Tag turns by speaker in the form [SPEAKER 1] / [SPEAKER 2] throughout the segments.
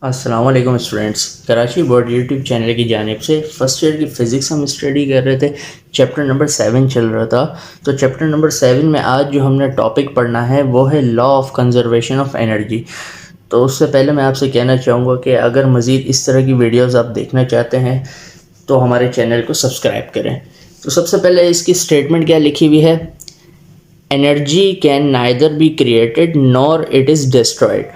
[SPEAKER 1] अस्सलाम वालेकुम students. Karachi board YouTube channel की जानिब से फ़र्स्ट ईयर की फ़िज़िक्स हम स्टडी कर रहे थे। चैप्टर नंबर 7 चल रहा था। तो चैप्टर नंबर 7 में आज जो हमने टॉपिक पढ़ना है वो है law of conservation of energy. तो उससे पहले मैं आपसे कहना चाहूँगा कि अगर मज़ीद इस तरह की वीडियोज़ आप देखना चाहते हैं तो हमारे चैनल को सब्सक्राइब करें। तो सबसे पहले इसकी स्टेटमेंट क्या लिखी हुई है, energy can neither be created nor it is destroyed.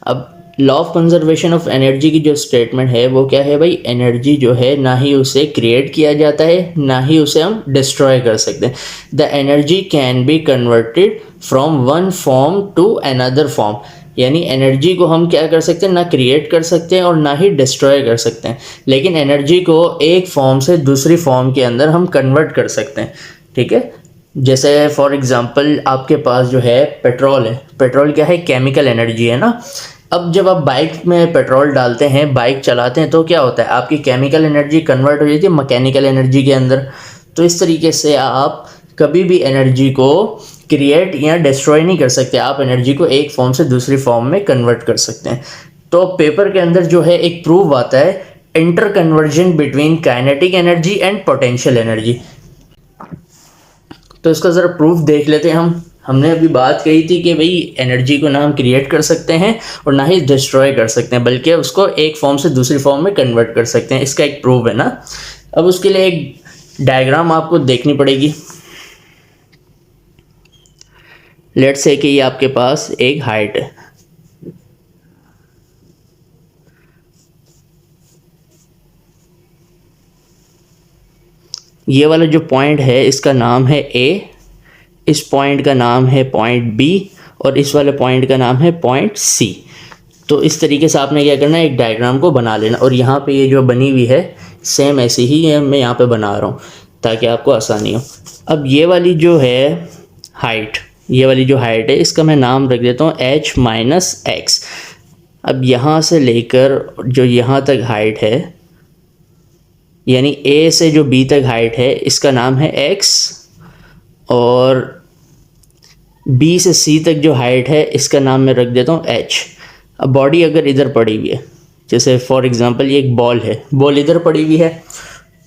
[SPEAKER 1] अब law of conservation of energy की जो स्टेटमेंट है वो क्या है भाई, एनर्जी जो है ना ही उसे क्रिएट किया जाता है ना ही उसे हम डिस्ट्रॉय कर सकते हैं। The energy can be converted from one form to another form, यानी एनर्जी को हम क्या कर सकते हैं, ना क्रिएट कर सकते हैं और ना ही डिस्ट्रॉय कर सकते हैं, लेकिन एनर्जी को एक फॉर्म से दूसरी फॉर्म के अंदर हम कन्वर्ट कर सकते हैं। ठीक है, जैसे फॉर एग्ज़ाम्पल आपके पास जो है पेट्रोल है, पेट्रोल क्या है, केमिकल एनर्जी है ना। अब जब आप बाइक में पेट्रोल डालते हैं, बाइक चलाते हैं, तो क्या होता है, आपकी केमिकल एनर्जी कन्वर्ट हो जाती है मैकेनिकल एनर्जी के अंदर। तो इस तरीके से आप कभी भी एनर्जी को क्रिएट या डिस्ट्रॉय नहीं कर सकते, आप एनर्जी को एक फॉर्म से दूसरी फॉर्म में कन्वर्ट कर सकते हैं। तो पेपर के अंदर जो है एक प्रूफ आता है, inter conversion between kinetic energy and potential energy. तो इसका ज़रा प्रूफ देख लेते हैं हम। हमने अभी बात कही थी कि भाई एनर्जी को ना हम क्रिएट कर सकते हैं और ना ही डिस्ट्रॉय कर सकते हैं, बल्कि उसको एक फॉर्म से दूसरी फॉर्म में कन्वर्ट कर सकते हैं। इसका एक प्रूफ है ना। अब उसके लिए एक डायग्राम आपको देखनी पड़ेगी। लेट्स से कि ये आपके पास एक हाइट है, ये वाला जो पॉइंट है इसका नाम है ए, इस पॉइंट का नाम है पॉइंट बी और इस वाले पॉइंट का नाम है पॉइंट सी। तो इस तरीके से आपने क्या करना है, एक डायग्राम को बना लेना। और यहाँ पे ये जो बनी हुई है सेम ऐसी ही है, मैं यहाँ पे बना रहा हूँ ताकि आपको आसानी हो। अब ये वाली जो है हाइट, ये वाली जो हाइट है इसका मैं नाम रख देता हूँ h माइनस एक्स। अब यहाँ से लेकर जो यहाँ तक हाइट है, यानी a से जो b तक हाइट है इसका नाम है x, और B से C तक जो हाइट है इसका नाम मैं रख देता हूँ h। अब बॉडी अगर इधर पड़ी हुई है, जैसे फॉर एग्जांपल ये एक बॉल है, बॉल इधर पड़ी हुई है,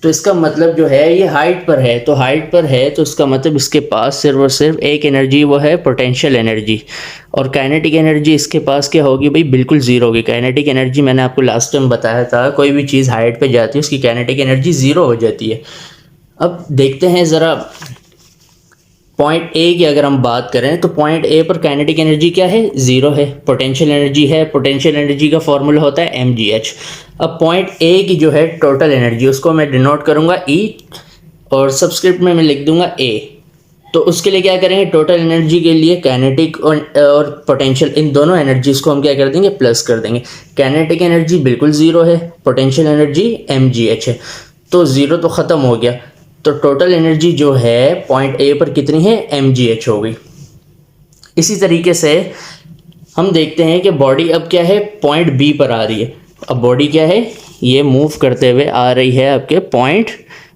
[SPEAKER 1] तो इसका मतलब जो है ये हाइट पर है। तो हाइट पर है तो इसका मतलब इसके पास सिर्फ और सिर्फ एक एनर्जी, वो है पोटेंशियल एनर्जी। और काइनेटिक एनर्जी इसके पास क्या होगी भाई, बिल्कुल ज़ीरो होगी। काइनेटिक एनर्जी मैंने आपको लास्ट टाइम बताया था, कोई भी चीज़ हाइट पे जाती है उसकी काइनेटिक एनर्जी ज़ीरो हो जाती है। अब देखते हैं ज़रा पॉइंट ए की अगर हम बात करें तो पॉइंट ए पर काइनेटिक एनर्जी क्या है, ज़ीरो है। पोटेंशियल एनर्जी है, पोटेंशियल एनर्जी का फॉर्मूला होता है mgh। अब पॉइंट ए की जो है टोटल एनर्जी, उसको मैं डिनोट करूंगा E और सबस्क्रिप्ट में मैं लिख दूंगा A। तो उसके लिए क्या करेंगे, टोटल एनर्जी के लिए काइनेटिक और पोटेंशियल, इन दोनों एनर्जीज को हम क्या कर देंगे, प्लस कर देंगे। काइनेटिक एनर्जी बिल्कुल ज़ीरो है, पोटेंशियल एनर्जी mgh है, तो ज़ीरो तो ख़त्म हो गया। तो टोटल एनर्जी जो है पॉइंट ए पर कितनी है, mgh हो गई। इसी तरीके से हम देखते हैं कि बॉडी अब क्या है, पॉइंट बी पर आ रही है। अब बॉडी क्या है, ये मूव करते हुए आ रही है आपके पॉइंट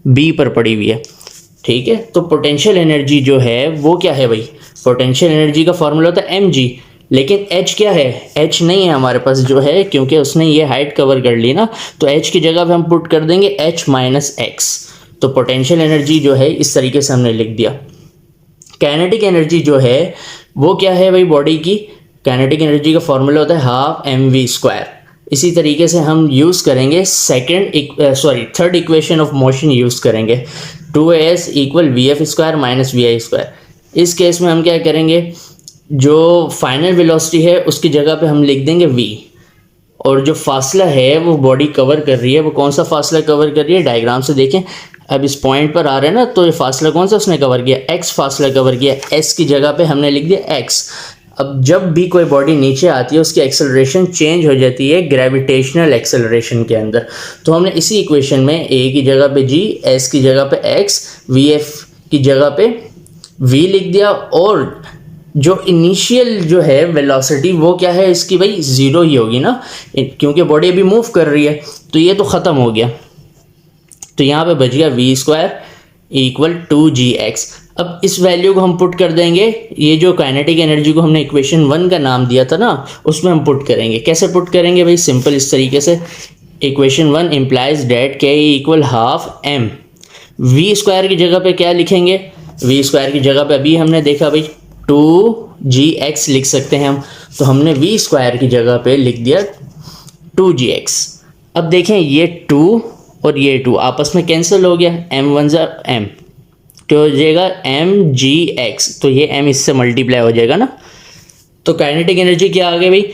[SPEAKER 1] बी पर पड़ी हुई है। ठीक है, तो पोटेंशियल एनर्जी जो है वो क्या है भाई, पोटेंशियल एनर्जी का फॉर्मूला होता है mg, लेकिन h क्या है, h नहीं है हमारे पास जो है, क्योंकि उसने ये हाइट कवर कर ली ना, तो h की जगह पे हम पुट कर देंगे h माइनस एक्स। तो पोटेंशियल एनर्जी जो है इस तरीके से हमने लिख दिया। काइनेटिक एनर्जी जो है वो क्या है भाई, बॉडी की काइनेटिक एनर्जी का फॉर्मूला होता है हाफ mv²। इसी तरीके से हम यूज़ करेंगे third equation of motion use करेंगे, 2as = vf² माइनस vi²। इस केस में हम क्या करेंगे, जो फाइनल वेलोसिटी है उसकी जगह पे हम लिख देंगे v, और जो फासला है वो बॉडी कवर कर रही है, वो कौन सा फासला कवर कर रही है, डायग्राम से देखें। अब इस पॉइंट पर आ रहे हैं ना, तो ये फासला कौन सा उसने कवर किया, x फासला कवर किया। s की जगह पे हमने लिख दिया x। अब जब भी कोई बॉडी नीचे आती है उसकी एक्सेलरेशन चेंज हो जाती है ग्रेविटेशनल एक्सेलरेशन के अंदर। तो हमने इसी इक्वेशन में a की जगह पे g, s की जगह पे x, vf की जगह पे v लिख दिया। और जो इनिशियल जो है वेलोसिटी वो क्या है इसकी भाई, ज़ीरो ही होगी ना, क्योंकि बॉडी अभी मूव कर रही है, तो ये तो ख़त्म हो गया। तो यहाँ पे बच गया v² = 2gx। अब इस वैल्यू को हम पुट कर देंगे, ये जो काइनेटिक एनर्जी को हमने इक्वेशन 1 का नाम दिया था ना, उसमें हम पुट करेंगे। कैसे पुट करेंगे भाई? सिंपल इस तरीके से, equation 1 implies that K equal half M. V square की जगह पे क्या लिखेंगे? वी स्क्वायर की जगह पे अभी हमने देखा भाई 2gx लिख सकते हैं हम, तो हमने वी स्क्वायर की जगह पे लिख दिया 2gx। अब देखें ये 2 और ये 2 आपस में कैंसिल हो गया, m1 ज़ा m, तो हो जाएगा mgx, तो ये m इससे मल्टीप्लाई हो जाएगा ना, तो काइनेटिक एनर्जी क्या आ गई भाई?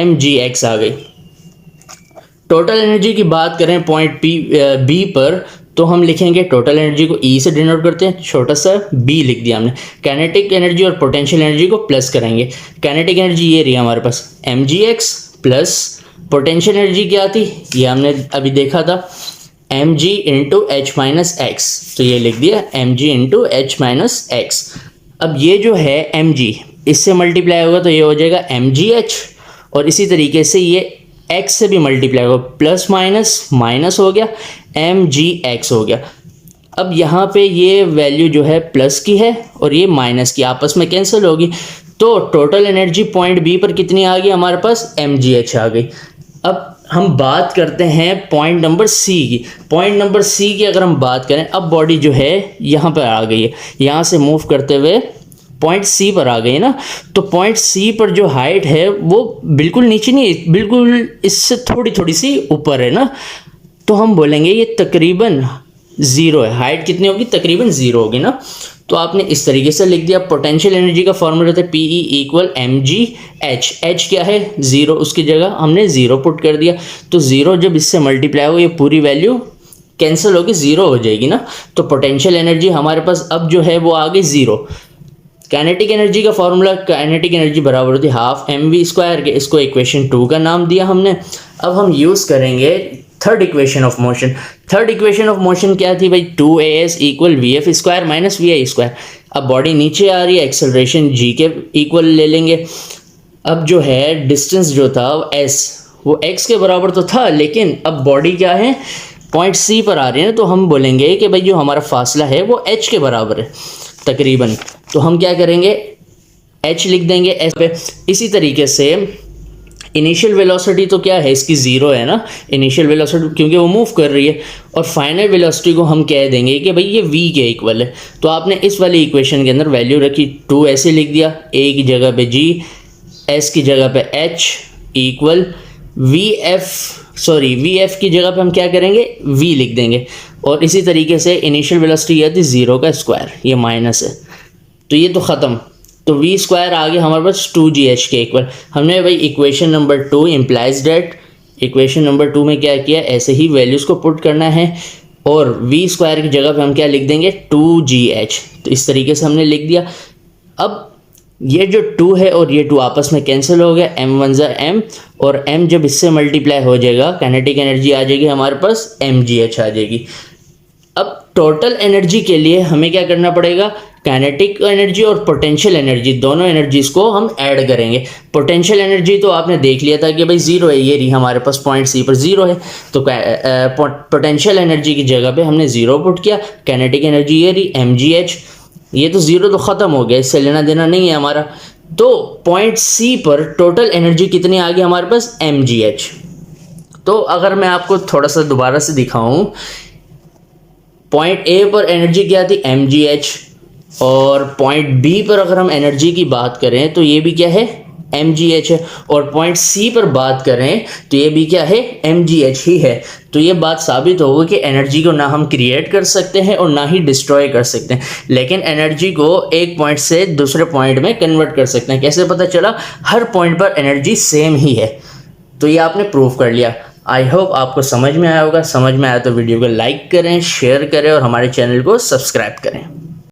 [SPEAKER 1] mgx आ गई। टोटल एनर्जी की बात करें पॉइंट बी पर, तो हम लिखेंगे टोटल एनर्जी को E से डिनोट करते हैं, छोटा सा B लिख दिया हमने। काइनेटिक एनर्जी और पोटेंशियल एनर्जी को प्लस करेंगे। काइनेटिक एनर्जी ये रही हमारे पास mgx प्लस पोटेंशियल एनर्जी क्या थी, ये हमने अभी देखा था mg into h minus x, तो ये लिख दिया mg into h minus x. अब ये जो है mg इससे मल्टीप्लाई होगा तो ये हो जाएगा mgh, और इसी तरीके से ये x से भी मल्टीप्लाई होगा, प्लस माइनस माइनस हो गया mgx हो गया। अब यहाँ पे ये वैल्यू जो है प्लस की है और ये माइनस की, आपस में कैंसिल होगी, तो टोटल एनर्जी पॉइंट बी पर कितनी आ गई हमारे पास? mgh आ गई। अब हम बात करते हैं पॉइंट नंबर सी की। पॉइंट नंबर सी की अगर हम बात करें, अब बॉडी जो है यहाँ पर आ गई है, यहाँ से मूव करते हुए पॉइंट सी पर आ गई ना, तो पॉइंट सी पर जो हाइट है वो बिल्कुल नीचे नहीं, बिल्कुल इससे थोड़ी थोड़ी सी ऊपर है ना, तो हम बोलेंगे ये तकरीबन 0 है। हाइट कितनी होगी? तकरीबन 0 होगी ना, तो आपने इस तरीके से लिख दिया। पोटेंशियल एनर्जी का फॉर्मूला था PE इक्वल mgh, h क्या है? 0, उसकी जगह हमने 0 पुट कर दिया, तो 0 जब इससे मल्टीप्लाई हो ये पूरी वैल्यू कैंसिल होगी, 0 हो जाएगी ना, तो पोटेंशियल एनर्जी हमारे पास अब जो है वो आ गई 0। काइनेटिक एनर्जी का फॉर्मूला, काइनेटिक एनर्जी बराबर होती है हाफ mv स्क्वायर के, इसको इक्वेशन 2 का नाम दिया हमने। अब हम यूज़ करेंगे third equation of motion. Third equation of motion क्या थी भाई? 2as equal v f square minus v i square. अब बॉडी नीचे आ रही है, एक्सेलरेशन g के इक्वल ले लेंगे। अब जो है डिस्टेंस जो था s, वो x के बराबर तो था, लेकिन अब बॉडी क्या है? पॉइंट C पर आ रही है ना, तो हम बोलेंगे कि भाई जो हमारा फासला है वो h के बराबर है तकरीबन, तो हम क्या करेंगे? h लिख देंगे s पे। इसी तरीके से इनिशियल वेलोसिटी तो क्या है इसकी? 0 है ना, इनिशियल वेलोसिटी क्योंकि वो मूव कर रही है, और फाइनल वेलोसिटी को हम कह देंगे कि भाई ये v के इक्वल है। तो आपने इस वाली इक्वेशन के अंदर वैल्यू रखी, 2 ऐसे लिख दिया, a की जगह पे g, s की जगह पे h इक्वल वी एफ की जगह पे हम क्या करेंगे? v लिख देंगे। और इसी तरीके से इनिशियल वेलोसिटी ये थी 0 का स्क्वायर, ये माइनस है, तो ये तो ख़त्म, तो v स्क्वायर आ गया हमारे पास 2gh के इक्वल। हमने भाई equation number 2 implies date, equation number 2 में क्या किया? ऐसे ही वैल्यूज़ को पुट करना है, और v स्क्वायर की जगह पे हम क्या लिख देंगे? 2gh, तो इस तरीके से हमने लिख दिया। अब ये जो 2 है और ये 2 आपस में कैंसिल हो गया, m1 ज़ा m, और m जब इससे मल्टीप्लाई हो जाएगा काइनेटिक एनर्जी आ जाएगी हमारे पास mgh आ जाएगी। अब टोटल एनर्जी के लिए हमें क्या करना पड़ेगा? काइनेटिक एनर्जी और पोटेंशियल एनर्जी, दोनों एनर्जीज को हम ऐड करेंगे। पोटेंशियल एनर्जी तो आपने देख लिया था कि भाई 0 है, ये रही हमारे पास पॉइंट सी पर 0 है, तो पोटेंशियल एनर्जी की जगह पे हमने 0 पुट किया। काइनेटिक एनर्जी ये रही mgh, ये तो 0 तो ख़त्म हो गया, इससे लेना देना नहीं है हमारा। तो पॉइंट सी पर टोटल एनर्जी कितनी आ गई हमारे पास? mgh। तो अगर मैं आपको थोड़ा सा दोबारा से दिखाऊं, पॉइंट ए पर एनर्जी क्या थी? mgh, और पॉइंट बी पर अगर हम एनर्जी की बात करें तो ये भी क्या है? mgh है, और पॉइंट सी पर बात करें तो ये भी क्या है? mgh ही है। तो ये बात साबित होगी कि एनर्जी को ना हम क्रिएट कर सकते हैं और ना ही डिस्ट्रॉय कर सकते हैं, लेकिन एनर्जी को एक पॉइंट से दूसरे पॉइंट में कन्वर्ट कर सकते हैं। कैसे पता चला? हर पॉइंट पर एनर्जी सेम ही है, तो ये आपने प्रूव कर लिया। आई होप आपको समझ में आया होगा। समझ में आया तो वीडियो को लाइक करें, शेयर करें और हमारे चैनल को सब्सक्राइब करें।